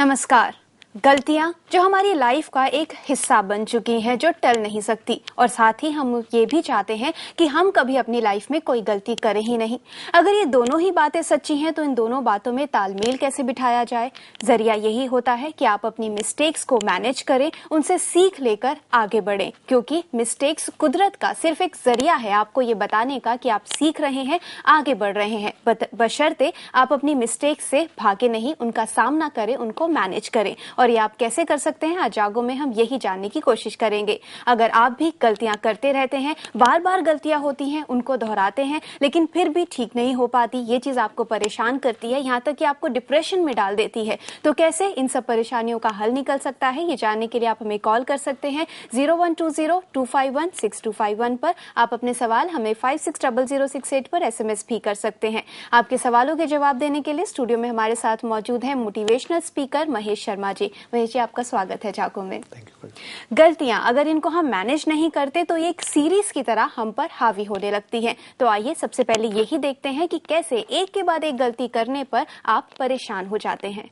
नमस्कार। गलतियां जो हमारी लाइफ का एक हिस्सा बन चुकी हैं, जो टल नहीं सकती, और साथ ही हम ये भी चाहते हैं कि हम कभी अपनी लाइफ में कोई गलती करें ही नहीं। अगर ये दोनों ही बातें सच्ची हैं तो इन दोनों बातों में तालमेल कैसे बिठाया जाए? जरिया यही होता है कि आप अपनी मिस्टेक्स को मैनेज करें, उनसे सीख लेकर आगे बढ़ें, क्योंकि मिस्टेक्स कुदरत का सिर्फ एक जरिया है आपको ये बताने का कि आप सीख रहे हैं, आगे बढ़ रहे हैं, बशर्ते आप अपनी मिस्टेक्स से भागे नहीं, उनका सामना करें, उनको मैनेज करें। और ये आप कैसे कर सकते हैं, आज जागो में हम यही जानने की कोशिश करेंगे। अगर आप भी गलतियां करते रहते हैं, बार बार गलतियां होती हैं, उनको दोहराते हैं, लेकिन फिर भी ठीक नहीं हो पाती, ये चीज आपको परेशान करती है, यहाँ तक कि आपको डिप्रेशन में डाल देती है, तो कैसे इन सब परेशानियों का हल निकल सकता है, ये जानने के लिए आप हमें कॉल कर सकते हैं 0120-251-6251 पर। आप अपने सवाल हमें 560068 पर SMS भी कर सकते हैं। आपके सवालों के जवाब देने के लिए स्टूडियो में हमारे साथ मौजूद हैं मोटिवेशनल स्पीकर महेश शर्मा जी। महेश जी, आपका स्वागत है जागो में। गलतियां अगर इनको हम मैनेज नहीं करते तो ये एक सीरीज की तरह हम पर हावी होने लगती है। तो आइए सबसे पहले यही देखते हैं कि कैसे एक के बाद एक गलती करने पर आप परेशान हो जाते हैं।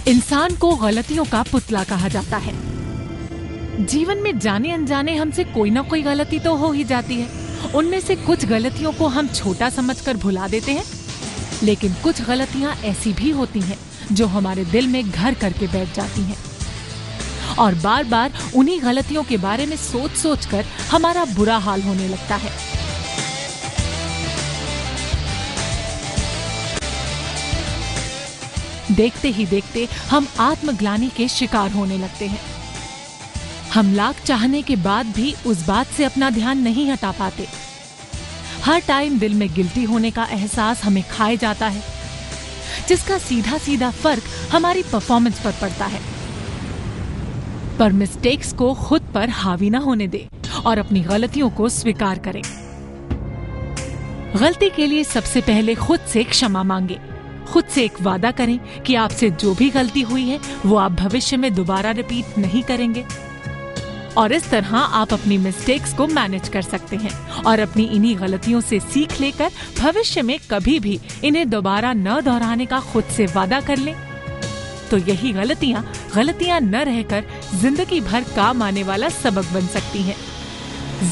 इंसान को गलतियों का पुतला कहा जाता है। जीवन में जाने अनजाने हमसे कोई ना कोई गलती तो हो ही जाती है। उनमें से कुछ गलतियों को हम छोटा समझकर भुला देते हैं, लेकिन कुछ गलतियां ऐसी भी होती हैं जो हमारे दिल में घर करके बैठ जाती हैं और बार बार उन्हीं गलतियों के बारे में सोच सोचकर हमारा बुरा हाल होने लगता है। देखते ही देखते हम आत्मग्लानि के शिकार होने लगते हैं। हम लाख चाहने के बाद भी उस बात से अपना ध्यान नहीं हटा पाते। हर टाइम दिल में गिल्टी होने का एहसास हमें खाए जाता है, जिसका सीधा सीधा फर्क हमारी परफॉर्मेंस पर पड़ता है। पर मिस्टेक्स को खुद पर हावी ना होने दे और अपनी गलतियों को स्वीकार करें। गलती के लिए सबसे पहले खुद से क्षमा मांगे। खुद से एक वादा करें कि आपसे जो भी गलती हुई है वो आप भविष्य में दोबारा रिपीट नहीं करेंगे। और इस तरह आप अपनी मिस्टेक्स को मैनेज कर सकते हैं और अपनी इन्हीं गलतियों से सीख लेकर भविष्य में कभी भी इन्हें दोबारा न दोहराने का खुद से वादा कर लें। तो यही गलतियां न रहकर जिंदगी भर काम आने वाला सबक बन सकती हैं।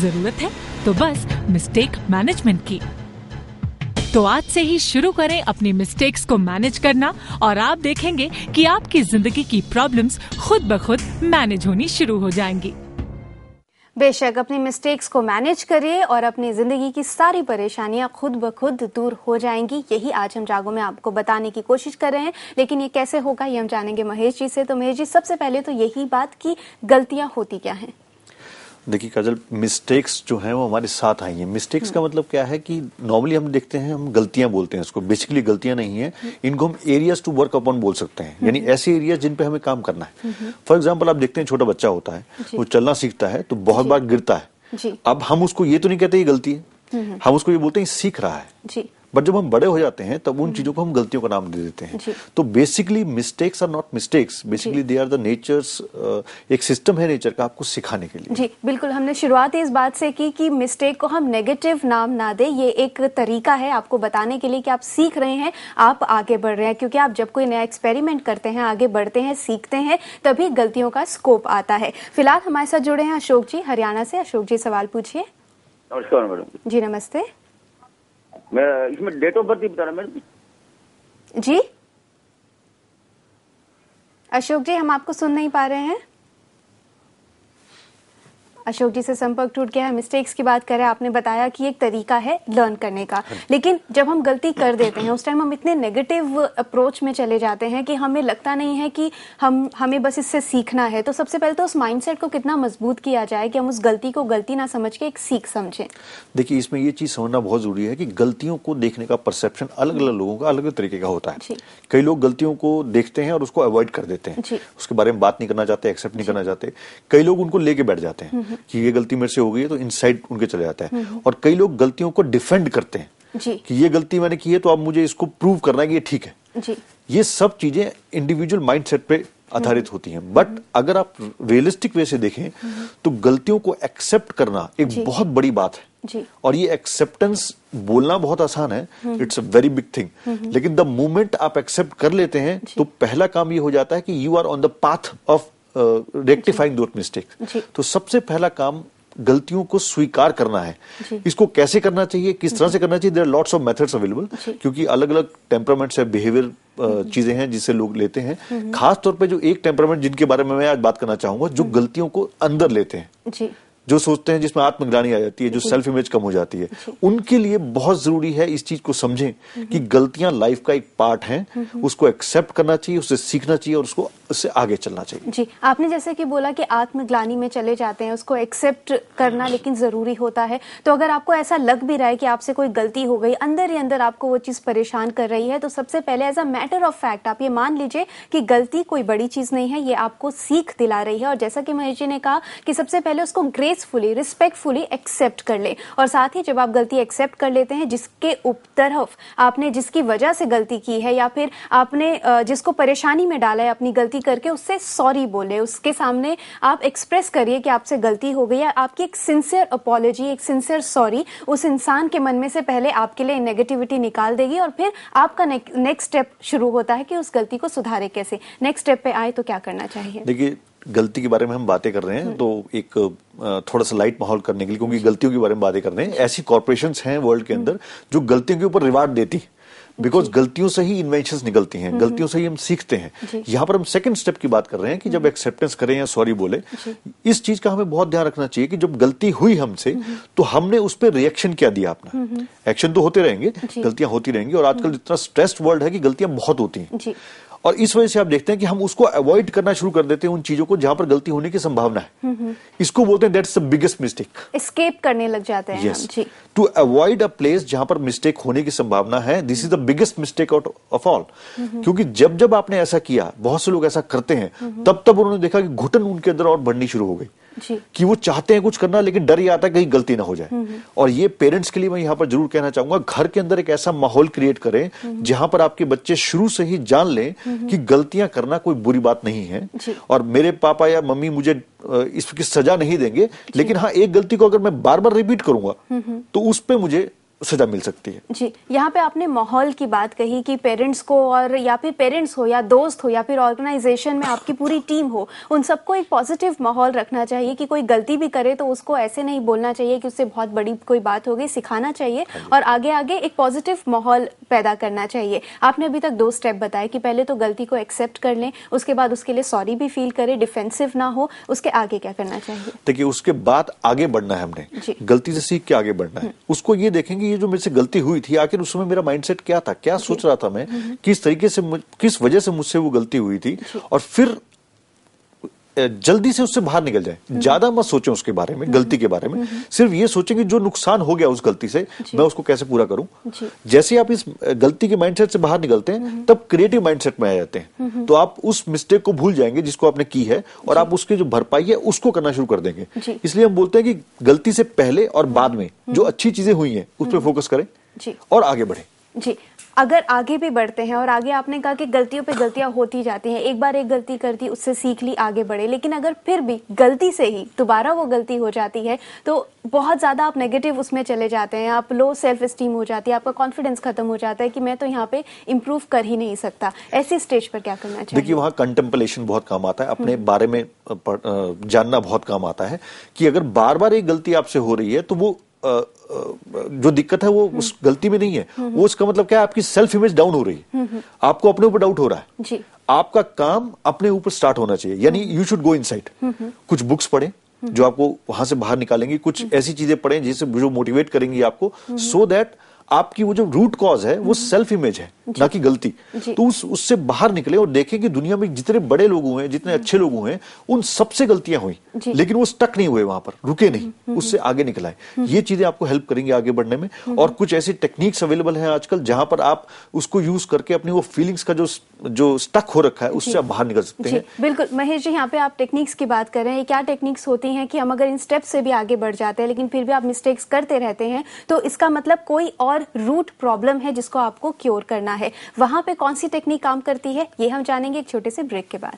जरूरत है तो बस मिस्टेक मैनेजमेंट की। तो आज से ही शुरू करें अपनी मिस्टेक्स को मैनेज करना और आप देखेंगे कि आपकी जिंदगी की प्रॉब्लम्स खुद ब खुद मैनेज होनी शुरू हो जाएंगी। बेशक अपनी मिस्टेक्स को मैनेज करिए और अपनी जिंदगी की सारी परेशानियां खुद ब खुद दूर हो जाएंगी। यही आज हम जागो में आपको बताने की कोशिश कर रहे हैं, लेकिन ये कैसे होगा ये हम जानेंगे महेश जी से। तो महेश जी, सबसे पहले तो यही बात कि गलतियां होती क्या हैं? देखिए काजल, मिस्टेक्स जो हैं वो हमारे साथ आई हैं। मिस्टेक्स का मतलब क्या है कि नॉर्मली हम देखते हैं, हम गलतियां बोलते हैं इसको, बेसिकली गलतियां नहीं है, इनको हम एरियाज टू वर्क अपॉन बोल सकते हैं, यानी ऐसे एरियाज जिन पे हमें काम करना है। फॉर एग्जांपल, आप देखते हैं छोटा बच्चा होता है, वो चलना सीखता है तो बहुत बार गिरता है। अब हम उसको ये तो नहीं कहते ये गलती है, हम उसको ये बोलते हैं सीख रहा है। बट जब हम बड़े हो जाते हैं तब उन चीजों को हम गलतियों का नाम दे देते हैं। तो basically mistakes are not mistakes, basically they are the natures, एक सिस्टम है नेचर का आपको सिखाने के लिए। जी बिल्कुल, हमने शुरुआत इस बात से की कि मिस्टेक को हम नेगेटिव नाम ना दे। ये एक तरीका है आपको बताने के लिए कि आप सीख रहे हैं, आप आगे बढ़ रहे हैं, क्योंकि आप जब कोई नया एक्सपेरिमेंट करते हैं, आगे बढ़ते हैं, सीखते हैं, तभी गलतियों का स्कोप आता है। फिलहाल हमारे साथ जुड़े हैं अशोक जी हरियाणा से। अशोक जी, सवाल पूछिए। नमस्कार मैडम जी नमस्ते। मैं इसमें डेट ऑफ बर्थ ही बता रहा मैडम जी। अशोक जी, हम आपको सुन नहीं पा रहे हैं। अशोक जी से संपर्क टूट गया है। मिस्टेक्स की बात करें, आपने बताया कि एक तरीका है लर्न करने का, लेकिन जब हम गलती कर देते हैं उस टाइम हम इतने नेगेटिव अप्रोच में चले जाते हैं कि हमें लगता नहीं है कि हमें बस इससे सीखना है। तो सबसे पहले तो उस माइंडसेट को कितना मजबूत किया जाए कि हम उस गलती को गलती ना समझ के एक सीख समझें। देखिए, इसमें ये चीज समझना बहुत जरूरी है कि गलतियों को देखने का परसेप्शन अलग अलग लोगों का अलग अलग तरीके का होता है। कई लोग गलतियों को देखते हैं और उसको अवॉइड कर देते हैं, उसके बारे में बात नहीं करना चाहते, एक्सेप्ट नहीं करना चाहते। कई लोग उनको लेके बैठ जाते हैं कि ये गलती मेरे से हो गई है, तो इनसाइड उनके चले जाता है। और कई लोग गलतियों को डिफेंड करते हैं कि ये गलती मैंने की है तो अब मुझे इसको प्रूव करना है कि ये ठीक है। ये सब चीजें इंडिविजुअल माइंडसेट पे आधारित होती हैं। बट अगर आप रियलिस्टिक वे से देखें तो गलतियों को एक्सेप्ट करना एक बहुत बड़ी बात है जी। और ये एक्सेप्टेंस बोलना बहुत आसान है, it's a very big thing, लेकिन द मोमेंट आप एक्सेप्ट कर लेते हैं तो पहला काम ये हो जाता है कि you are on the path of rectifying those mistakes. तो सबसे पहला काम गलतियों को स्वीकार करना है। इसको कैसे करना चाहिए, किस तरह से करना चाहिए, there are lots of methods available, क्योंकि अलग अलग टेम्परामेंट्स है, बिहेवियर चीजें हैं जिससे लोग लेते हैं। खास तौर पे जो एक टेम्परामेंट जिनके बारे में मैं आज बात करना चाहूंगा, जो गलतियों को अंदर लेते हैं, जो सोचते हैं, जिसमें आत्मग्लानि आ जाती है, जो सेल्फ इमेज कम हो जाती है, उनके लिए बहुत जरूरी है इस चीज को समझें कि गलतियां लाइफ का एक पार्ट हैं, उसको एक्सेप्ट करना चाहिए, उससे सीखना चाहिए और उससे आगे चलना चाहिए। जी, आपने जैसे कि बोला कि आत्मग्लानि में चले जाते हैं, उसको एक्सेप्ट करना लेकिन जरूरी होता है। तो अगर आपको ऐसा लग भी रहा है कि आपसे कोई गलती हो गई, अंदर ही अंदर आपको वो चीज परेशान कर रही है, तो सबसे पहले as a matter of fact आप ये मान लीजिए कि गलती कोई बड़ी चीज नहीं है, ये आपको सीख दिला रही है। और जैसा कि महेश जी ने कहा कि सबसे पहले उसको ग्रेसफुली, रिस्पेक्टफुली एक्सेप्ट कर ले। और साथ ही जब आप गलती एक्सेप्ट कर लेते हैं, जिसके उपतरफ आपने, जिसकी वजह से गलती की है या फिर आपने जिसको परेशानी में डाला है अपनी गलती करके, उससे सॉरी बोले, उसके सामने आप एक्सप्रेस करिए कि आपसे गलती हो गई है। आपकी एक सिंसियर अपॉलॉजी, एक सिंसियर सॉरी उस इंसान के मन में से पहले आपके लिए नेगेटिविटी निकाल देगी और फिर आपका नेक्स्ट स्टेप शुरू होता है कि उस गलती को सुधारे कैसे। नेक्स्ट स्टेप पे आए तो क्या करना चाहिए? देखिए, गलती के बारे में हम बातें कर रहे हैं तो एक थोड़ा सा लाइट माहौल करने के लिए, क्योंकि गलतियों के बारे में बातें कर रहे हैं, ऐसी कॉर्पोरेशंस हैं वर्ल्ड के अंदर जो गलतियों के ऊपर रिवार्ड देती, बिकॉज गलतियों से ही इन्वेंशंस निकलती हैं, गलतियों से ही हम सीखते हैं। यहाँ पर हम सेकंड स्टेप की बात कर रहे हैं कि जब एक्सेप्टेंस करें या सॉरी बोले, इस चीज का हमें बहुत ध्यान रखना चाहिए कि जब गलती हुई हमसे तो हमने उस पर रिएक्शन क्या दिया अपना। एक्शन तो होते रहेंगे, गलतियां होती रहेंगी, और आजकल इतना स्ट्रेस्ड वर्ल्ड है कि गलतियां बहुत होती हैं, और इस वजह से आप देखते हैं कि हम उसको अवॉइड करना शुरू कर देते हैं, उन चीजों को जहां पर गलती होने की संभावना है। इसको बोलते हैं that's the biggest mistake. Escape करने लग जाते हैं। Yes, to avoid a place जहां पर मिस्टेक होने की संभावना है, this is the biggest mistake out of all. क्योंकि जब जब आपने ऐसा किया, बहुत से लोग ऐसा करते हैं, तब तब उन्होंने देखा कि घुटन उनके अंदर और बढ़नी शुरू हो गई कि वो चाहते हैं कुछ करना, लेकिन डर ये आता है कहीं गलती ना हो जाए। और ये पेरेंट्स के लिए मैं यहाँ पर जरूर कहना चाहूंगा, घर के अंदर एक ऐसा माहौल क्रिएट करें जहां पर आपके बच्चे शुरू से ही जान लें कि गलतियां करना कोई बुरी बात नहीं है, और मेरे पापा या मम्मी मुझे इसकी सजा नहीं देंगे, लेकिन हाँ, एक गलती को अगर मैं बार बार रिपीट करूंगा तो उस पर मुझे सजा मिल सकती है। जी, यहाँ पे आपने माहौल की बात कही कि पेरेंट्स को, और या फिर पेरेंट्स हो या दोस्त हो या फिर ऑर्गेनाइजेशन में आपकी पूरी टीम हो, उन सबको एक पॉजिटिव माहौल रखना चाहिए कि कोई गलती भी करे तो उसको ऐसे नहीं बोलना चाहिए कि उससे बहुत बड़ी कोई बात हो गई, सिखाना चाहिए और आगे आगे एक पॉजिटिव माहौल पैदा करना चाहिए। आपने अभी तक 2 स्टेप बताए कि पहले तो गलती को एक्सेप्ट कर लें, उसके बाद उसके लिए सॉरी भी फील करें, डिफेंसिव ना हो, उसके आगे क्या करना चाहिए? देखिए, उसके बाद आगे बढ़ना है, हमने गलती से सीख के आगे बढ़ना है। उसको ये देखेंगे ये जो मेरे से गलती हुई थी, आखिर उस समय मेरा माइंडसेट क्या था, क्या सोच रहा था मैं, किस तरीके से, किस वजह से मुझसे वो गलती हुई थी, और फिर जल्दी से उससे बाहर निकल जाए। ज्यादा मत सोचें उसके बारे में, गलती के बारे में, सिर्फ ये सोचें कि जो नुकसान हो गया उस गलती से, मैं उसको कैसे पूरा करूं। जैसे आप इस गलती के माइंडसेट से बाहर निकलते हैं, तब क्रिएटिव माइंडसेट में आ जाते हैं, तो आप उस मिस्टेक को भूल जाएंगे जिसको आपने की है, और आप उसके जो भरपाई है उसको करना शुरू कर देंगे। इसलिए हम बोलते हैं कि गलती से पहले और बाद में जो अच्छी चीजें हुई हैं उस पर फोकस करें और आगे बढ़े। जी, अगर आगे भी बढ़ते हैं, और आगे आपने कहा कि गलतियों पे गलतियां होती जाती हैं, एक बार एक गलती कर दी, उससे सीख ली, आगे बढ़े, लेकिन अगर फिर भी गलती से ही दोबारा वो गलती हो जाती है तो बहुत ज्यादा आप नेगेटिव उसमें चले जाते हैं, आप लो सेल्फ एस्टीम हो जाती है, आपका कॉन्फिडेंस खत्म हो जाता है कि मैं तो यहाँ पे इंप्रूव कर ही नहीं सकता। ऐसी स्टेज पर क्या करना चाहिए? देखिए, वहां कंटेम्पलेशन बहुत काम आता है, अपने बारे में जानना बहुत काम आता है कि अगर बार बार एक गलती आपसे हो रही है तो वो जो दिक्कत है वो उस गलती में नहीं है, वो उसका मतलब क्या है, आपकी सेल्फ इमेज डाउन हो रही है, आपको अपने ऊपर डाउट हो रहा है जी। आपका काम अपने ऊपर स्टार्ट होना चाहिए, यानी यू शुड गो इनसाइड। कुछ बुक्स पढ़ें जो आपको वहां से बाहर निकालेंगी, कुछ ऐसी चीजें पढ़ें जिससे जो मोटिवेट करेंगी आपको, सो दैट आपकी वो जो रूट कॉज है वो सेल्फ इमेज है, ना कि गलती। तो उससे बाहर निकले और देखें कि दुनिया में जितने बड़े लोग हुए हैं, जितने अच्छे लोग हुए हैं, उन सबसे गलतियां हुई, लेकिन वो स्टक नहीं हुए वहां पर, रुके नहीं, उससे आगे निकल आए। ये चीजें आपको हेल्प करेंगी आगे बढ़ने में। और कुछ ऐसी टेक्निक्स अवेलेबल हैं आजकल जहां पर आप उसको यूज करके अपनी वो फीलिंग्स का जो स्टक हो रखा है उससे आप बाहर निकल सकते हैं। बिल्कुल महेश जी, यहाँ पे आप टेक्निक्स की बात कर रहे हैं, क्या टेक्निक्स होती हैं कि हम अगर इन स्टेप्स से भी आगे बढ़ जाते हैं लेकिन फिर भी आप मिस्टेक्स करते रहते हैं, तो इसका मतलब कोई और रूट प्रॉब्लम है जिसको आपको क्योर करना है। वहां पे कौन सी टेक्निक काम करती है, ये हम जानेंगे एक छोटे से ब्रेक के बाद।